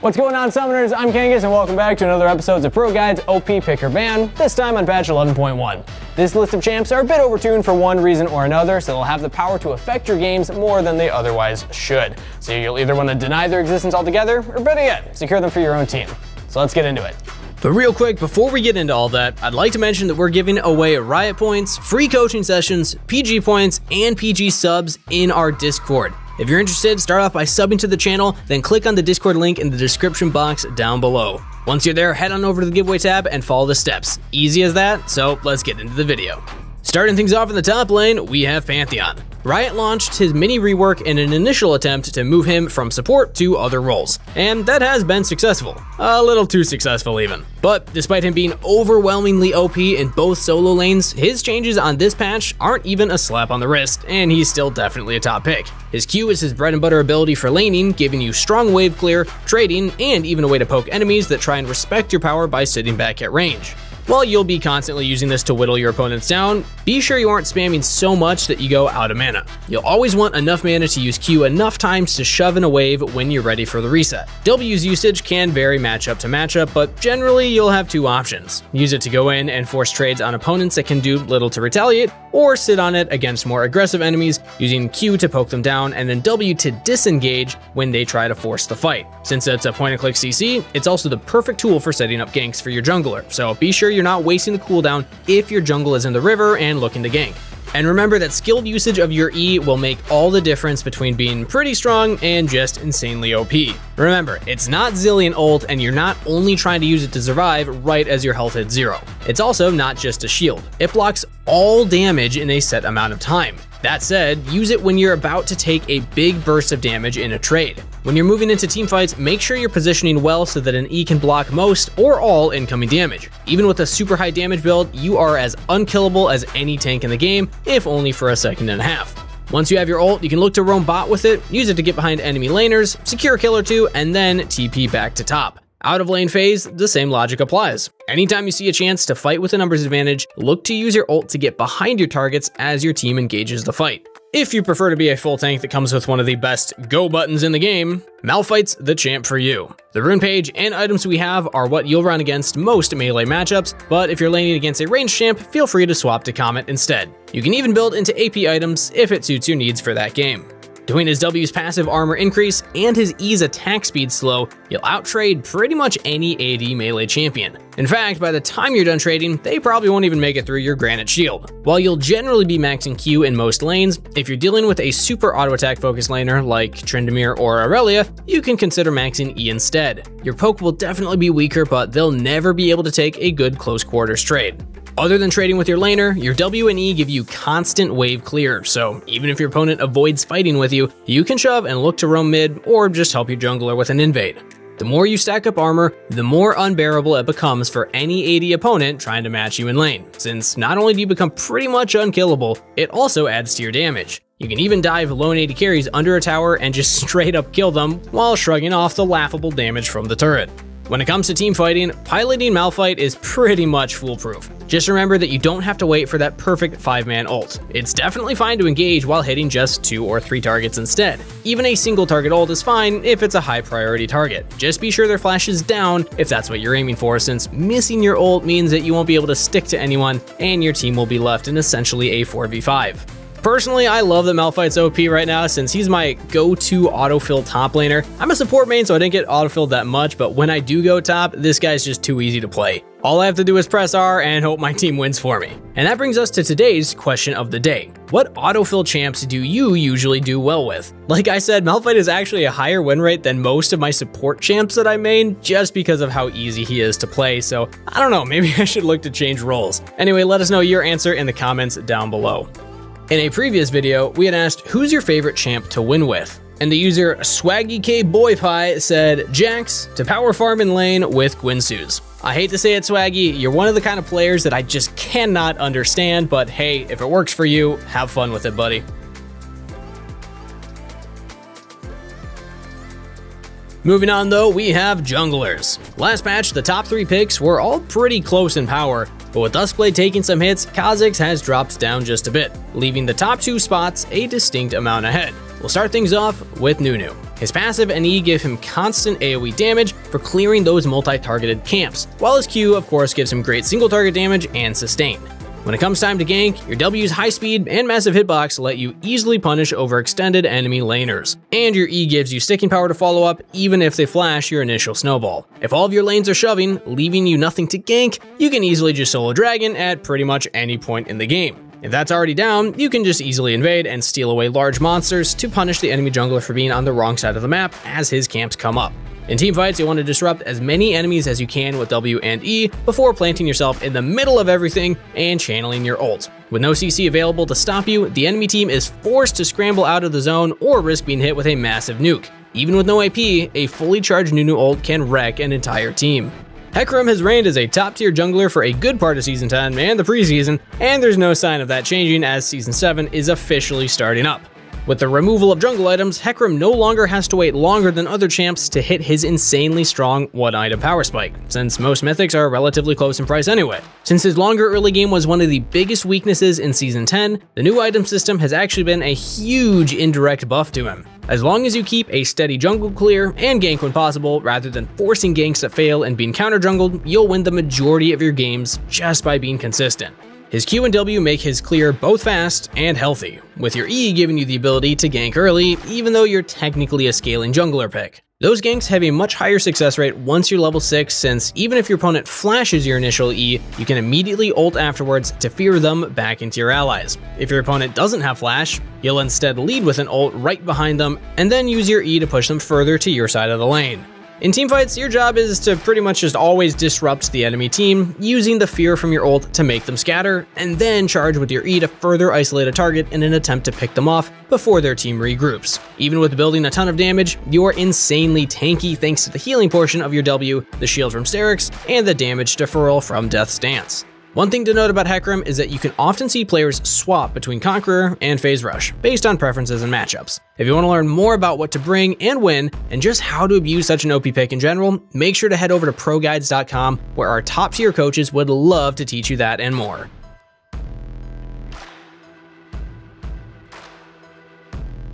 What's going on, Summoners? I'm Kangas, and welcome back to another episode of Pro Guide's OP Pick or Ban, this time on patch 11.1. This list of champs are a bit overtuned for one reason or another, so they'll have the power to affect your games more than they otherwise should. So you'll either want to deny their existence altogether, or better yet, secure them for your own team. So let's get into it. But real quick, before we get into all that, I'd like to mention that we're giving away Riot points, free coaching sessions, PG points, and PG subs in our Discord. If you're interested, start off by subbing to the channel, then click on the Discord link in the description box down below. Once you're there, head on over to the giveaway tab and follow the steps. Easy as that, so let's get into the video. Starting things off in the top lane, we have Pantheon. Riot launched his mini rework in an initial attempt to move him from support to other roles, and that has been successful. A little too successful even. But despite him being overwhelmingly OP in both solo lanes, his changes on this patch aren't even a slap on the wrist, and he's still definitely a top pick. His Q is his bread and butter ability for laning, giving you strong wave clear, trading, and even a way to poke enemies that try and respect your power by sitting back at range. While you'll be constantly using this to whittle your opponents down, be sure you aren't spamming so much that you go out of mana. You'll always want enough mana to use Q enough times to shove in a wave when you're ready for the reset. W's usage can vary matchup to matchup, but generally you'll have two options. Use it to go in and force trades on opponents that can do little to retaliate, or sit on it against more aggressive enemies, using Q to poke them down and then W to disengage when they try to force the fight. Since it's a point-and-click CC, it's also the perfect tool for setting up ganks for your jungler, so be sure you're not wasting the cooldown if your jungle is in the river and looking to gank. And remember that skilled usage of your E will make all the difference between being pretty strong and just insanely OP. Remember, it's not Zilean ult, and you're not only trying to use it to survive right as your health hits zero. It's also not just a shield. It blocks all damage in a set amount of time. That said, use it when you're about to take a big burst of damage in a trade. When you're moving into teamfights, make sure you're positioning well so that an E can block most or all incoming damage. Even with a super high damage build, you are as unkillable as any tank in the game, if only for a second and a half. Once you have your ult, you can look to roam bot with it, use it to get behind enemy laners, secure a kill or two, and then TP back to top. Out of lane phase, the same logic applies. Anytime you see a chance to fight with a numbers advantage, look to use your ult to get behind your targets as your team engages the fight. If you prefer to be a full tank that comes with one of the best go buttons in the game, Malphite's the champ for you. The rune page and items we have are what you'll run against most melee matchups, but if you're laning against a ranged champ, feel free to swap to Comet instead. You can even build into AP items if it suits your needs for that game. Between his W's passive armor increase and his E's attack speed slow, you'll outtrade pretty much any AD melee champion. In fact, by the time you're done trading, they probably won't even make it through your Granite Shield. While you'll generally be maxing Q in most lanes, if you're dealing with a super auto attack focused laner like Tryndamere or Aurelia, you can consider maxing E instead. Your poke will definitely be weaker, but they'll never be able to take a good close quarters trade. Other than trading with your laner, your W and E give you constant wave clear, so even if your opponent avoids fighting with you, you can shove and look to roam mid or just help your jungler with an invade. The more you stack up armor, the more unbearable it becomes for any AD opponent trying to match you in lane, since not only do you become pretty much unkillable, it also adds to your damage. You can even dive lone AD carries under a tower and just straight up kill them while shrugging off the laughable damage from the turret. When it comes to team fighting, piloting Malphite is pretty much foolproof. Just remember that you don't have to wait for that perfect 5-man ult. It's definitely fine to engage while hitting just 2 or 3 targets instead. Even a single target ult is fine if it's a high priority target. Just be sure their flash is down if that's what you're aiming for, since missing your ult means that you won't be able to stick to anyone and your team will be left in essentially a 4v5. Personally, I love that Malphite's OP right now since he's my go-to autofill top laner. I'm a support main, so I didn't get autofilled that much, but when I do go top, this guy's just too easy to play. All I have to do is press R and hope my team wins for me. And that brings us to today's question of the day. What autofill champs do you usually do well with? Like I said, Malphite is actually a higher win rate than most of my support champs that I main just because of how easy he is to play, so I don't know, maybe I should look to change roles. Anyway, let us know your answer in the comments down below. In a previous video, we had asked who's your favorite champ to win with, and the user Swaggy K Boy Pie said Jax to power farm in lane with Guinsoo's. I hate to say it, Swaggy, you're one of the kind of players that I just cannot understand, but hey, if it works for you, have fun with it, buddy. Moving on though, we have junglers. Last patch, the top 3 picks were all pretty close in power, but with Duskblade taking some hits, Kha'Zix has dropped down just a bit, leaving the top 2 spots a distinct amount ahead. We'll start things off with Nunu. His passive and E give him constant AoE damage for clearing those multi-targeted camps, while his Q of course gives him great single target damage and sustain. When it comes time to gank, your W's high speed and massive hitbox let you easily punish overextended enemy laners, and your E gives you sticking power to follow up even if they flash your initial snowball. If all of your lanes are shoving, leaving you nothing to gank, you can easily just solo dragon at pretty much any point in the game. If that's already down, you can just easily invade and steal away large monsters to punish the enemy jungler for being on the wrong side of the map as his camps come up. In teamfights, you want to disrupt as many enemies as you can with W and E before planting yourself in the middle of everything and channeling your ult. With no CC available to stop you, the enemy team is forced to scramble out of the zone or risk being hit with a massive nuke. Even with no AP, a fully charged Nunu ult can wreck an entire team. Hecarim has reigned as a top-tier jungler for a good part of Season 10 and the preseason, and there's no sign of that changing as Season 7 is officially starting up. With the removal of jungle items, Hecarim no longer has to wait longer than other champs to hit his insanely strong one-item power spike, since most mythics are relatively close in price anyway. Since his longer early game was one of the biggest weaknesses in Season 10, the new item system has actually been a huge indirect buff to him. As long as you keep a steady jungle clear and gank when possible, rather than forcing ganks that fail and being counter-jungled, you'll win the majority of your games just by being consistent. His Q and W make his clear both fast and healthy, with your E giving you the ability to gank early, even though you're technically a scaling jungler pick. Those ganks have a much higher success rate once you're level 6, since even if your opponent flashes your initial E, you can immediately ult afterwards to fear them back into your allies. If your opponent doesn't have flash, you'll instead lead with an ult right behind them, and then use your E to push them further to your side of the lane. In teamfights, your job is to pretty much just always disrupt the enemy team, using the fear from your ult to make them scatter, and then charge with your E to further isolate a target in an attempt to pick them off before their team regroups. Even with building a ton of damage, you're insanely tanky thanks to the healing portion of your W, the shield from Sterix, and the damage deferral from Death's Dance. One thing to note about Hecarim is that you can often see players swap between Conqueror and Phase Rush, based on preferences and matchups. If you want to learn more about what to bring and win, and just how to abuse such an OP pick in general, make sure to head over to ProGuides.com, where our top tier coaches would love to teach you that and more.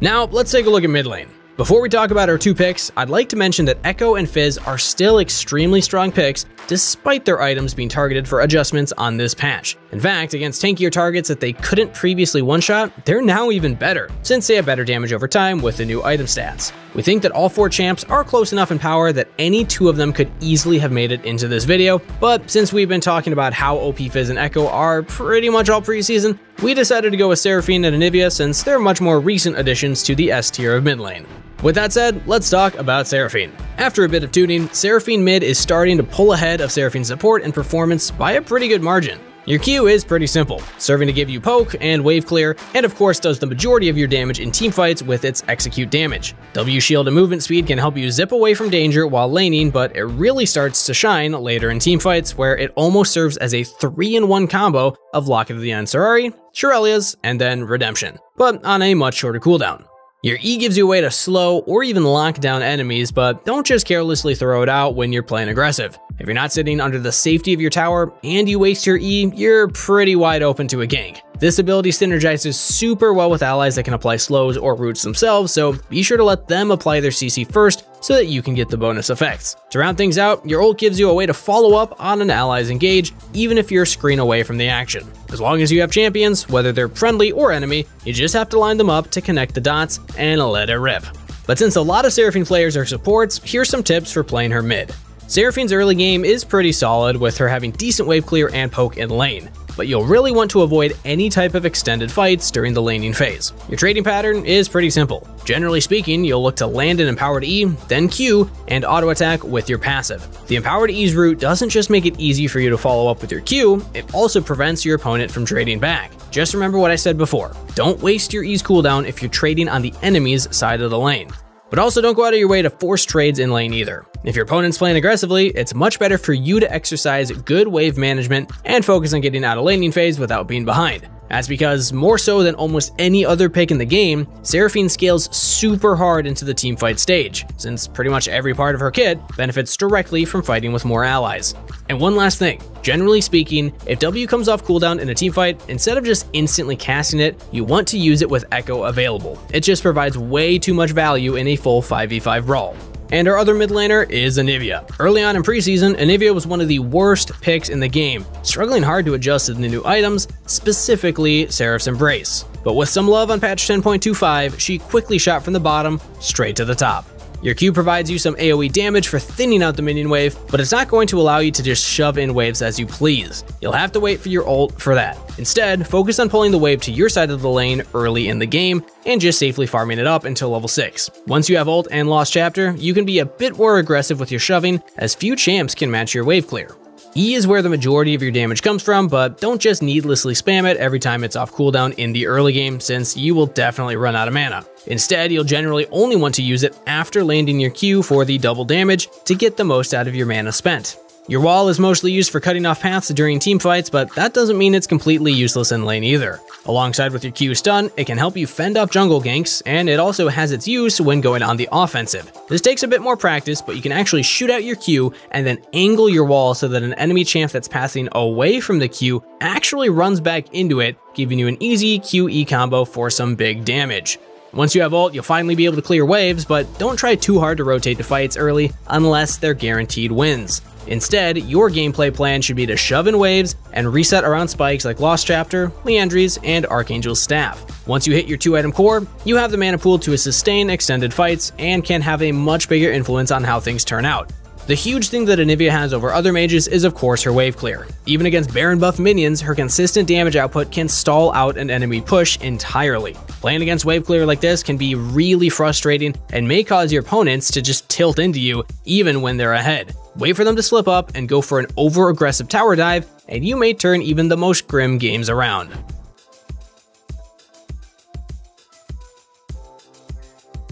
Now, let's take a look at mid lane. Before we talk about our two picks, I'd like to mention that Echo and Fizz are still extremely strong picks, despite their items being targeted for adjustments on this patch. In fact, against tankier targets that they couldn't previously one-shot, they're now even better, since they have better damage over time with the new item stats. We think that all four champs are close enough in power that any two of them could easily have made it into this video, but since we've been talking about how OP Fizz and Echo are pretty much all preseason, we decided to go with Seraphine and Anivia since they're much more recent additions to the S tier of mid lane. With that said, let's talk about Seraphine. After a bit of tuning, Seraphine mid is starting to pull ahead of Seraphine support and performance by a pretty good margin. Your Q is pretty simple, serving to give you poke and wave clear, and of course does the majority of your damage in teamfights with its execute damage. W shield and movement speed can help you zip away from danger while laning, but it really starts to shine later in teamfights, where it almost serves as a 3-in-1 combo of Locket of the Ansarari, Shurelya's, and then Redemption, but on a much shorter cooldown. Your E gives you a way to slow or even lock down enemies, but don't just carelessly throw it out when you're playing aggressive. If you're not sitting under the safety of your tower and you waste your E, you're pretty wide open to a gank. This ability synergizes super well with allies that can apply slows or roots themselves, so be sure to let them apply their CC first so that you can get the bonus effects. To round things out, your ult gives you a way to follow up on an ally's engage, even if you're a screen away from the action. As long as you have champions, whether they're friendly or enemy, you just have to line them up to connect the dots and let it rip. But since a lot of Seraphine players are supports, here's some tips for playing her mid. Seraphine's early game is pretty solid, with her having decent wave clear and poke in lane, but you'll really want to avoid any type of extended fights during the laning phase. Your trading pattern is pretty simple. Generally speaking, you'll look to land an empowered E, then Q, and auto attack with your passive. The empowered E's route doesn't just make it easy for you to follow up with your Q, it also prevents your opponent from trading back. Just remember what I said before, don't waste your E's cooldown if you're trading on the enemy's side of the lane. But also don't go out of your way to force trades in lane either. If your opponent's playing aggressively, it's much better for you to exercise good wave management and focus on getting out of laning phase without being behind. That's because, more so than almost any other pick in the game, Seraphine scales super hard into the teamfight stage, since pretty much every part of her kit benefits directly from fighting with more allies. And one last thing, generally speaking, if W comes off cooldown in a teamfight, instead of just instantly casting it, you want to use it with Echo available. It just provides way too much value in a full 5v5 brawl. And our other mid laner is Anivia. Early on in preseason, Anivia was one of the worst picks in the game, struggling hard to adjust to the new items, specifically Seraph's Embrace. But with some love on patch 10.25, she quickly shot from the bottom straight to the top. Your Q provides you some AoE damage for thinning out the minion wave, but it's not going to allow you to just shove in waves as you please. You'll have to wait for your ult for that. Instead, focus on pulling the wave to your side of the lane early in the game, and just safely farming it up until level 6. Once you have ult and Lost Chapter, you can be a bit more aggressive with your shoving, as few champs can match your wave clear. E is where the majority of your damage comes from, but don't just needlessly spam it every time it's off cooldown in the early game, since you will definitely run out of mana. Instead, you'll generally only want to use it after landing your Q for the double damage to get the most out of your mana spent. Your wall is mostly used for cutting off paths during teamfights, but that doesn't mean it's completely useless in lane either. Alongside with your Q stun, it can help you fend off jungle ganks, and it also has its use when going on the offensive. This takes a bit more practice, but you can actually shoot out your Q and then angle your wall so that an enemy champ that's passing away from the Q actually runs back into it, giving you an easy QE combo for some big damage. Once you have ult, you'll finally be able to clear waves, but don't try too hard to rotate to fights early unless they're guaranteed wins. Instead, your gameplay plan should be to shove in waves and reset around spikes like Lost Chapter, Liandry's, and Archangel's Staff. Once you hit your 2-item core, you have the mana pool to sustain extended fights and can have a much bigger influence on how things turn out. The huge thing that Anivia has over other mages is of course her wave clear. Even against Baron buff minions, her consistent damage output can stall out an enemy push entirely. Playing against wave clear like this can be really frustrating and may cause your opponents to just tilt into you even when they're ahead. Wait for them to slip up and go for an over-aggressive tower dive, and you may turn even the most grim games around.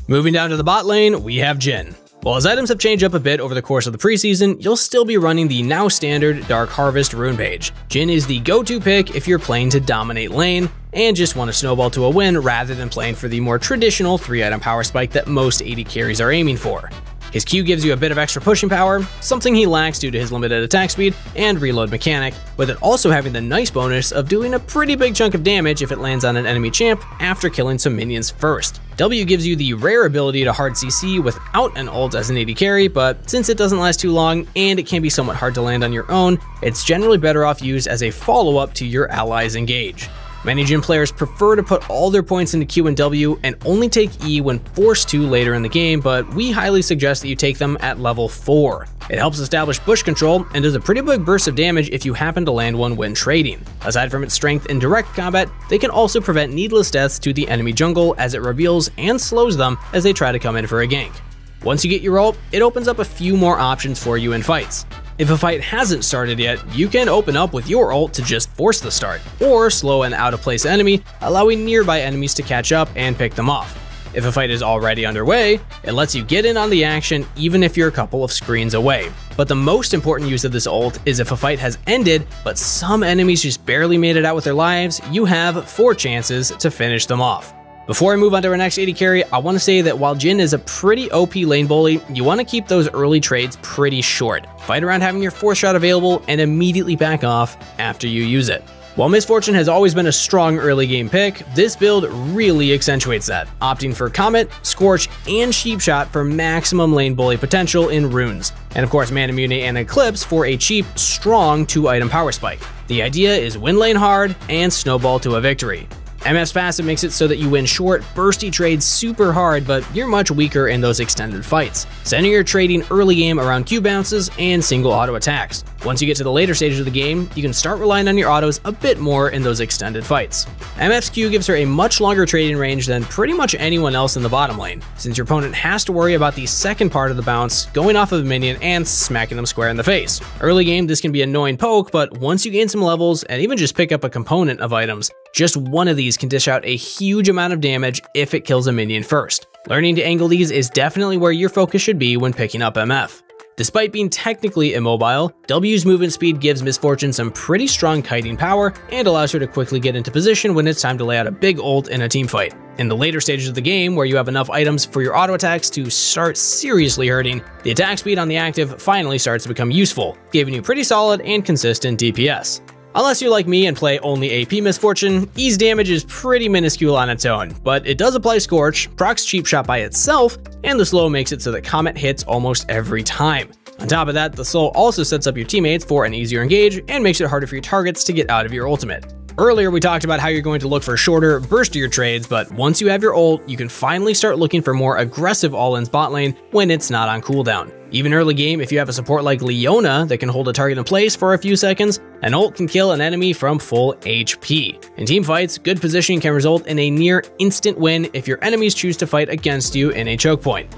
Moving down to the bot lane, we have Jhin. While his items have changed up a bit over the course of the preseason, you'll still be running the now standard Dark Harvest rune page. Jhin is the go-to pick if you're playing to dominate lane, and just want to snowball to a win rather than playing for the more traditional 3-item power spike that most AD carries are aiming for. His Q gives you a bit of extra pushing power, something he lacks due to his limited attack speed and reload mechanic, with it also having the nice bonus of doing a pretty big chunk of damage if it lands on an enemy champ after killing some minions first. W gives you the rare ability to hard CC without an ult as an AD carry, but since it doesn't last too long and it can be somewhat hard to land on your own, it's generally better off used as a follow-up to your allies' engage. Many Jhin players prefer to put all their points into Q and W and only take E when forced to later in the game, but we highly suggest that you take them at level 4. It helps establish bush control and does a pretty big burst of damage if you happen to land one when trading. Aside from its strength in direct combat, they can also prevent needless deaths to the enemy jungle as it reveals and slows them as they try to come in for a gank. Once you get your ult, it opens up a few more options for you in fights. If a fight hasn't started yet, you can open up with your ult to just force the start, or slow an out-of-place enemy, allowing nearby enemies to catch up and pick them off. If a fight is already underway, it lets you get in on the action even if you're a couple of screens away. But the most important use of this ult is if a fight has ended, but some enemies just barely made it out with their lives, you have 4 chances to finish them off. Before I move on to our next AD carry, I want to say that while Jhin is a pretty OP lane bully, you want to keep those early trades pretty short. Fight around having your 4th shot available and immediately back off after you use it. While Miss Fortune has always been a strong early game pick, this build really accentuates that, opting for Comet, Scorch, and Sheep Shot for maximum lane bully potential in runes, and of course Mana Muni and Eclipse for a cheap, strong 2-item power spike. The idea is win lane hard and snowball to a victory. MF's passive makes it so that you win short, bursty trades super hard, but you're much weaker in those extended fights. Center your trading early game around Q bounces and single auto attacks. Once you get to the later stages of the game, you can start relying on your autos a bit more in those extended fights. MF's Q gives her a much longer trading range than pretty much anyone else in the bottom lane, since your opponent has to worry about the second part of the bounce, going off of a minion and smacking them square in the face. Early game, this can be an annoying poke, but once you gain some levels and even just pick up a component of items, just one of these can dish out a huge amount of damage if it kills a minion first. Learning to angle these is definitely where your focus should be when picking up MF. Despite being technically immobile, W's movement speed gives Miss Fortune some pretty strong kiting power and allows her to quickly get into position when it's time to lay out a big ult in a teamfight. In the later stages of the game, where you have enough items for your auto attacks to start seriously hurting, the attack speed on the active finally starts to become useful, giving you pretty solid and consistent DPS. Unless you're like me and play only AP Miss Fortune, E's damage is pretty minuscule on its own, but it does apply Scorch, procs Cheap Shot by itself, and the slow makes it so that Comet hits almost every time. On top of that, the slow also sets up your teammates for an easier engage and makes it harder for your targets to get out of your ultimate. Earlier, we talked about how you're going to look for shorter, burstier trades, but once you have your ult, you can finally start looking for more aggressive all-ins bot lane when it's not on cooldown. Even early game, if you have a support like Leona that can hold a target in place for a few seconds, an ult can kill an enemy from full HP. In teamfights, good positioning can result in a near instant win if your enemies choose to fight against you in a choke point.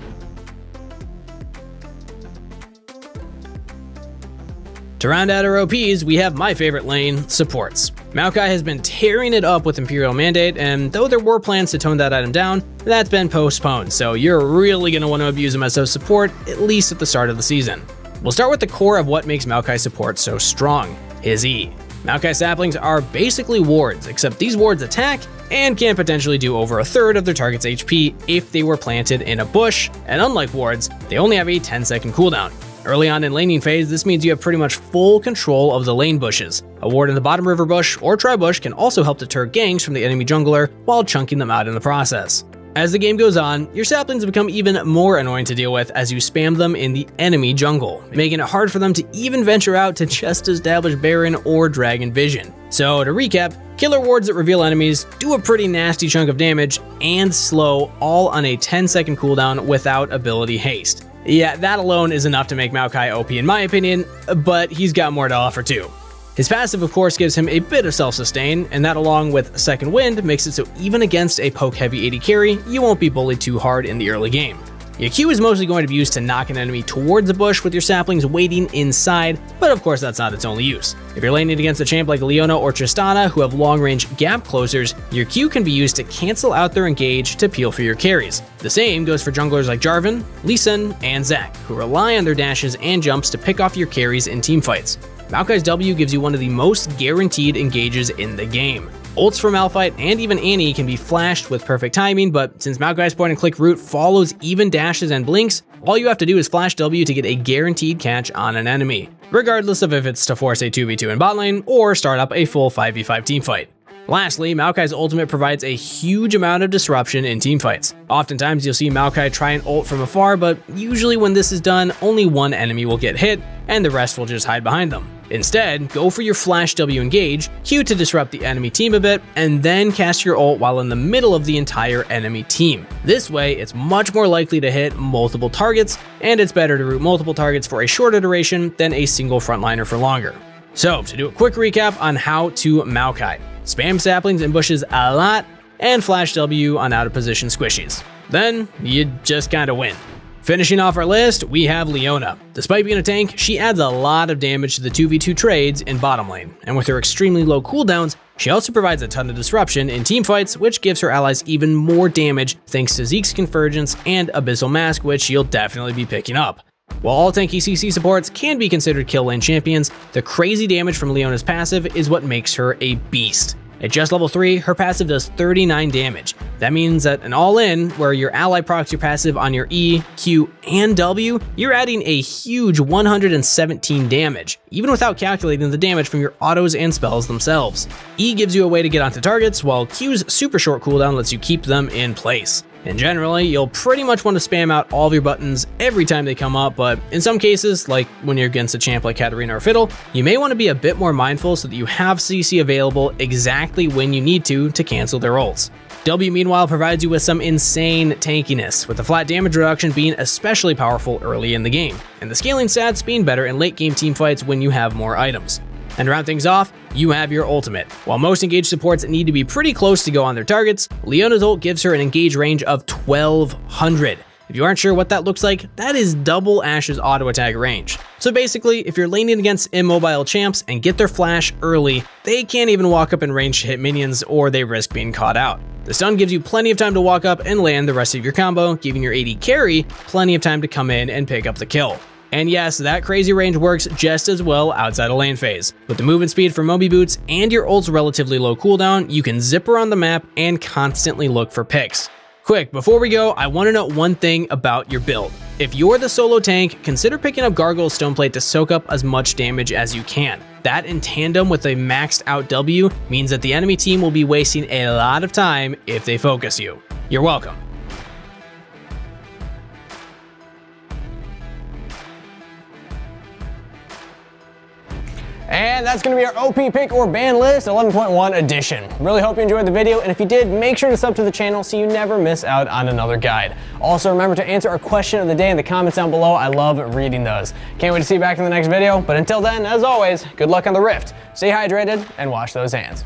To round out our OPs, we have my favorite lane, supports. Maokai has been tearing it up with Imperial Mandate, and though there were plans to tone that item down, that's been postponed, so you're really going to want to abuse him as a support, at least at the start of the season. We'll start with the core of what makes Maokai support so strong, his E. Maokai saplings are basically wards, except these wards attack and can potentially do over a third of their target's HP if they were planted in a bush, and unlike wards, they only have a 10-second cooldown. Early on in laning phase, this means you have pretty much full control of the lane bushes. A ward in the bottom river bush or tri-bush can also help deter ganks from the enemy jungler while chunking them out in the process. As the game goes on, your saplings become even more annoying to deal with as you spam them in the enemy jungle, making it hard for them to even venture out to just establish Baron or Dragon Vision. So to recap, killer wards that reveal enemies do a pretty nasty chunk of damage and slow, all on a 10-second cooldown without ability haste. Yeah, that alone is enough to make Maokai OP in my opinion, but he's got more to offer too. His passive of course gives him a bit of self-sustain, and that along with Second Wind makes it so even against a poke-heavy AD carry, you won't be bullied too hard in the early game. Your Q is mostly going to be used to knock an enemy towards a bush with your saplings waiting inside, but of course that's not its only use. If you're laning against a champ like Leona or Tristana who have long-range gap closers, your Q can be used to cancel out their engage to peel for your carries. The same goes for junglers like Jarvan, Lee Sin, and Zac, who rely on their dashes and jumps to pick off your carries in teamfights. Maokai's W gives you one of the most guaranteed engages in the game. Ults for Malphite and even Annie can be flashed with perfect timing, but since Maokai's point-and-click route follows even dashes and blinks, all you have to do is flash W to get a guaranteed catch on an enemy, regardless of if it's to force a 2v2 in bot lane or start up a full 5v5 teamfight. Lastly, Maokai's ultimate provides a huge amount of disruption in teamfights. Oftentimes you'll see Maokai try and ult from afar, but usually when this is done, only one enemy will get hit, and the rest will just hide behind them. Instead, go for your flash W engage, Q to disrupt the enemy team a bit, and then cast your ult while in the middle of the entire enemy team. This way, it's much more likely to hit multiple targets, and it's better to root multiple targets for a shorter duration than a single frontliner for longer. So, to do a quick recap on how to Maokai. Spam saplings and bushes a lot, and flash W on out of position squishies. Then, you just kinda win. Finishing off our list, we have Leona. Despite being a tank, she adds a lot of damage to the 2v2 trades in bottom lane, and with her extremely low cooldowns, she also provides a ton of disruption in teamfights, which gives her allies even more damage thanks to Zeke's Convergence and Abyssal Mask, which you'll definitely be picking up. While all tanky CC supports can be considered kill lane champions, the crazy damage from Leona's passive is what makes her a beast. At just level 3, her passive does 39 damage. That means that an all-in, where your ally procs your passive on your E, Q, and W, you're adding a huge 117 damage, even without calculating the damage from your autos and spells themselves. E gives you a way to get onto targets, while Q's super short cooldown lets you keep them in place. And generally, you'll pretty much want to spam out all of your buttons every time they come up, but in some cases, like when you're against a champ like Katarina or Fiddle, you may want to be a bit more mindful so that you have CC available exactly when you need to cancel their ults. W meanwhile provides you with some insane tankiness, with the flat damage reduction being especially powerful early in the game, and the scaling stats being better in late game teamfights when you have more items. And to round things off, you have your ultimate. While most engage supports need to be pretty close to go on their targets, Leona's ult gives her an engage range of 1200. If you aren't sure what that looks like, that is double Ashe's auto attack range. So basically, if you're laning against immobile champs and get their flash early, they can't even walk up in range to hit minions, or they risk being caught out. The stun gives you plenty of time to walk up and land the rest of your combo, giving your AD carry plenty of time to come in and pick up the kill. And yes, that crazy range works just as well outside of lane phase. With the movement speed for Moby Boots and your ult's relatively low cooldown, you can zip around the map and constantly look for picks. Quick, before we go, I want to note one thing about your build. If you're the solo tank, consider picking up Gargoyle Stoneplate to soak up as much damage as you can. That in tandem with a maxed out W means that the enemy team will be wasting a lot of time if they focus you. You're welcome. And that's going to be our OP pick or ban list 11.1 edition. Really hope you enjoyed the video, and if you did, make sure to sub to the channel so you never miss out on another guide. Also, remember to answer our question of the day in the comments down below. I love reading those. Can't wait to see you back in the next video, but until then, as always, good luck on the Rift. Stay hydrated and wash those hands.